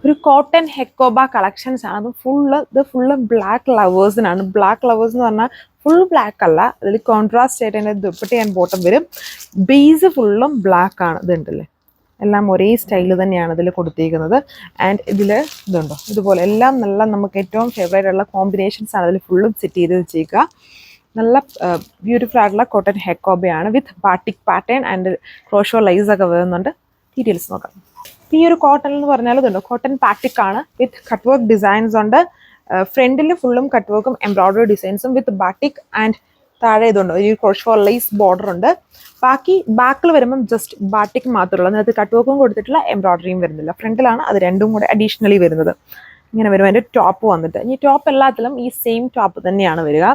ഒരു cotton Hakoba collections ആണ്. ഇത് ഫുള്ള് ബ്ലാക്ക് ലവേഴ്സിനാണ്. ബ്ലാക്ക് ലവേഴ്സ് എന്ന് പറഞ്ഞാൽ ഫുൾ ബ്ലാക്ക് അല്ല, അതിൽ കോൺട്രാസ്റ്റ് ആയിട്ട് അതിൻ്റെ ദുപ്പട്ട ആൻഡ് ബോട്ടം വരും. ബേസ് ഫുള്ളും ബ്ലാക്ക് ആണ്. ഇതുണ്ടല്ലേ, എല്ലാം ഒരേ സ്റ്റൈൽ തന്നെയാണ് ഇതിൽ കൊടുത്തിരിക്കുന്നത്. ആൻഡ് ഇതിൽ ഇതുണ്ടോ, ഇതുപോലെ എല്ലാം നല്ല നമുക്ക് ഏറ്റവും ഫേവറേറ്റ് ഉള്ള കോമ്പിനേഷൻസ് ആണ് ഇതിൽ ഫുള്ളും സെറ്റ് ചെയ്ത് വെച്ചേക്കുക. നല്ല ബ്യൂട്ടിഫുൾ ആയിട്ടുള്ള കോട്ടൺ ഹെക്കോബയാണ് with batik pattern and crochet lace ഒക്കെ വരുന്നുണ്ട്. ഡീറ്റെയിൽസ് നോക്കാം. ഈ ഒരു കോട്ടൺ എന്ന് പറഞ്ഞാൽ ഇതുണ്ട്, കോട്ടൺ പാറ്റിക് ആണ് വിത്ത് കട്ട് വർക്ക് ഡിസൈൻസ് ഉണ്ട്. ഫ്രണ്ടിൽ ഫുള്ളും കട്ട് വർക്കും എംബ്രോയിഡറി ഡിസൈൻസും വിത്ത് ബാറ്റിക് ആൻഡ് താഴെ ഇതുണ്ട് ഒരു ക്രോഷോ ലൈസ് ബോർഡർ ഉണ്ട്. ബാക്കി ബാക്കിൽ വരുമ്പം ജസ്റ്റ് ബാറ്റിക് മാത്രമുള്ളൂ, അതിനകത്ത് കട്ട് വർക്കും കൊടുത്തിട്ടുള്ള എംബ്രോയിഡറിയും വരുന്നില്ല. ഫ്രണ്ടിലാണ് അത് രണ്ടും കൂടെ അഡീഷണലി വരുന്നത്. ഇങ്ങനെ വരും അതിൻ്റെ ടോപ്പ് വന്നിട്ട്. ഈ ടോപ്പ് എല്ലാത്തിലും ഈ സെയിം ടോപ്പ് തന്നെയാണ് വരിക.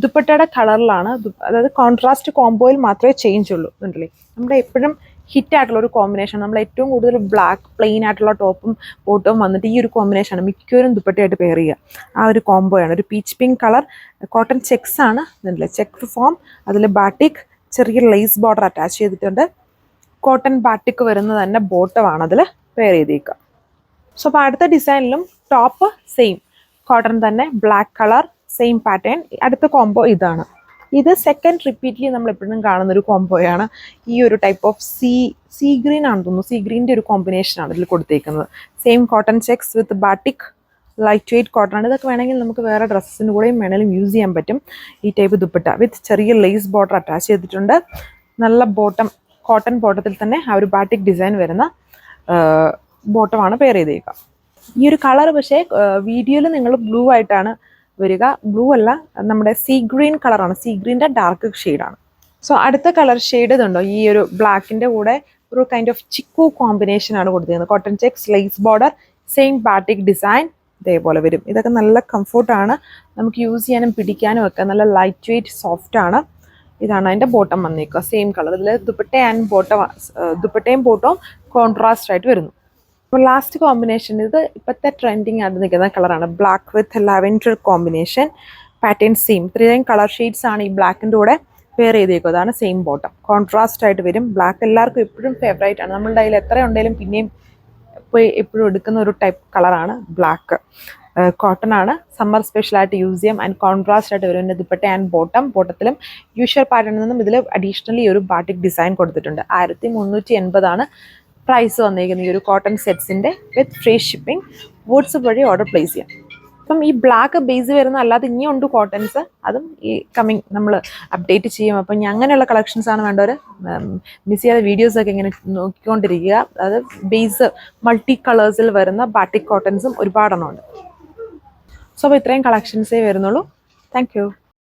ദുപ്പട്ടയുടെ കളറിലാണ്, അതായത് കോൺട്രാസ്റ്റ് കോംബോയിൽ മാത്രമേ ചേഞ്ച് ഉള്ളൂ. ഉണ്ടല്ലേ, നമ്മുടെ എപ്പോഴും ഹിറ്റായിട്ടുള്ള ഒരു കോമ്പിനേഷൻ. നമ്മൾ ഏറ്റവും കൂടുതൽ ബ്ലാക്ക് പ്ലെയിൻ ആയിട്ടുള്ള ടോപ്പും ബോട്ടവും വന്നിട്ട് ഈ ഒരു കോമ്പിനേഷനാണ് മിക്കവരും ദുപ്പട്ടയായിട്ട് പെയർ ചെയ്യുക. ആ ഒരു കോംബോയാണ്. ഒരു peach pink colour cotton checks ആണ്. ഇതല്ലേ, ചെക്ക് ഫോം, അതിൽ ബാട്ടിക് ചെറിയ ലേസ് ബോർഡർ അറ്റാച്ച് ചെയ്തിട്ടുണ്ട്. കോട്ടൺ ബാട്ടിക് വരുന്നത് തന്നെ ബോട്ടമാണ് അതിൽ പെയർ ചെയ്തേക്കുക. സോ അപ്പോൾ അടുത്ത ഡിസൈനിലും ടോപ്പ് സെയിം കോട്ടൺ തന്നെ, ബ്ലാക്ക് കളർ, സെയിം പാറ്റേൺ. അടുത്ത കോംബോ ഇതാണ്. ഇത് സെക്കൻഡ് റിപ്പീറ്റ്ലി നമ്മൾ എപ്പോഴും കാണുന്നൊരു കോംബോയാണ്. ഈ ഒരു ടൈപ്പ് ഓഫ് സീ ഗ്രീൻ ആണെന്ന് തോന്നുന്നു. സീ ഗ്രീൻ്റെ ഒരു കോമ്പിനേഷനാണ് ഇതിൽ കൊടുത്തേക്കുന്നത്. സെയിം കോട്ടൺ ചെക്സ് വിത്ത് ബാട്ടിക്, ലൈറ്റ് വെയ്റ്റ് കോട്ടൺ ആണ്. ഇതൊക്കെ വേണമെങ്കിൽ നമുക്ക് വേറെ ഡ്രസ്സിൻ്റെ കൂടെയും വേണമെങ്കിലും യൂസ് ചെയ്യാൻ പറ്റും. ഈ ടൈപ്പ് ദുപ്പട്ട വിത്ത് ചെറിയ ലേസ് ബോർഡർ അറ്റാച്ച് ചെയ്തിട്ടുണ്ട്. നല്ല ബോട്ടം, കോട്ടൺ ബോട്ടത്തിൽ തന്നെ ആ ഒരു ബാട്ടിക് ഡിസൈൻ വരുന്ന ബോട്ടമാണ് പെയർ ചെയ്തേക്കുക. ഈ ഒരു കളർ പക്ഷേ വീഡിയോയിൽ നിങ്ങൾ ബ്ലൂ ആയിട്ടാണ് വരിക. ബ്ലൂ അല്ല, നമ്മുടെ സീ ഗ്രീൻ കളറാണ്. സീ ഗ്രീൻ്റെ ഡാർക്ക് ഷെയ്ഡാണ്. സോ അടുത്ത കളർ ഷെയ്ഡ് ഇതുണ്ടോ, ഈ ഒരു ബ്ലാക്കിൻ്റെ കൂടെ ഒരു കൈൻഡ് ഓഫ് ചിക്കു കോമ്പിനേഷനാണ് കൊടുത്തിരിക്കുന്നത്. Cotton checks, lace border, same batik design ഇതേപോലെ വരും. ഇതൊക്കെ നല്ല കംഫർട്ടാണ്, നമുക്ക് യൂസ് ചെയ്യാനും പിടിക്കാനും ഒക്കെ. നല്ല ലൈറ്റ് വെയ്റ്റ് സോഫ്റ്റ് ആണ്. ഇതാണ് അതിൻ്റെ ബോട്ടം വന്നേക്കുക, സെയിം കളർ. ഇതിൽ ദുപ്പട്ടയും ബോട്ടവും കോൺട്രാസ്റ്റ് ആയിട്ട് വരുന്നു. അപ്പോൾ ലാസ്റ്റ് കോമ്പിനേഷൻ, ഇത് ഇപ്പോഴത്തെ ട്രെൻഡിങ് ആയിട്ട് നിൽക്കുന്ന കളറാണ്. Black with lavender combination, pattern same. ഇത്രയും കളർ ഷെയ്ഡ്സ് ആണ് ഈ ബ്ലാക്കിൻ്റെ കൂടെ പെയർ ചെയ്തേക്കും. അതാണ് സെയിം ബോട്ടം, കോൺട്രാസ്റ്റ് ആയിട്ട് വരും. ബ്ലാക്ക് എല്ലാവർക്കും എപ്പോഴും ഫേവറേറ്റ് ആണ്. നമ്മളുടെ കയ്യിൽ എത്ര ഉണ്ടെങ്കിലും പിന്നെയും പോയി എപ്പോഴും എടുക്കുന്ന ഒരു ടൈപ്പ് കളറാണ് ബ്ലാക്ക്. കോട്ടൺ ആണ്, സമ്മർ സ്പെഷ്യലായിട്ട് യൂസ് ചെയ്യാം. ആൻഡ് കോൺട്രാസ്റ്റ് ആയിട്ട് വരും. എൻ്റെ ദുപ്പട്ട ആൻഡ് ബോട്ടത്തിലും യൂഷ്വൽ പാറ്റേണിൽ നിന്നും ഇതിൽ അഡീഷണലി ഒരു ബാട്ടിക് ഡിസൈൻ കൊടുത്തിട്ടുണ്ട്. 1380 പ്രൈസ് വന്നിരിക്കുന്നത് ഈ ഒരു കോട്ടൺ സെറ്റ്സിൻ്റെ വിത്ത് ഫ്രീ ഷിപ്പിംഗ്. വാട്ട്സ്ആപ്പ് വഴി ഓർഡർ പ്ലേസ് ചെയ്യാം. അപ്പം ഈ ബ്ലാക്ക് ബേസ് വരുന്ന അല്ലാതെ ഇനിയുണ്ട് കോട്ടൺസ്, അതും ഈ കമ്മിങ് നമ്മൾ അപ്ഡേറ്റ് ചെയ്യും. അപ്പം അങ്ങനെയുള്ള കളക്ഷൻസ് ആണ് വേണ്ടവർ മിസ് ചെയ്യാതെ വീഡിയോസൊക്കെ ഇങ്ങനെ നോക്കിക്കൊണ്ടിരിക്കുക. അത് ബേസ് മൾട്ടി കളേഴ്സിൽ വരുന്ന ബാട്ടിക് കോട്ടൺസും ഒരുപാടെണ്ണം ഉണ്ട്. സോ അപ്പോൾ ഇത്രയും കളക്ഷൻസേ വരുന്നുള്ളൂ. Thank you.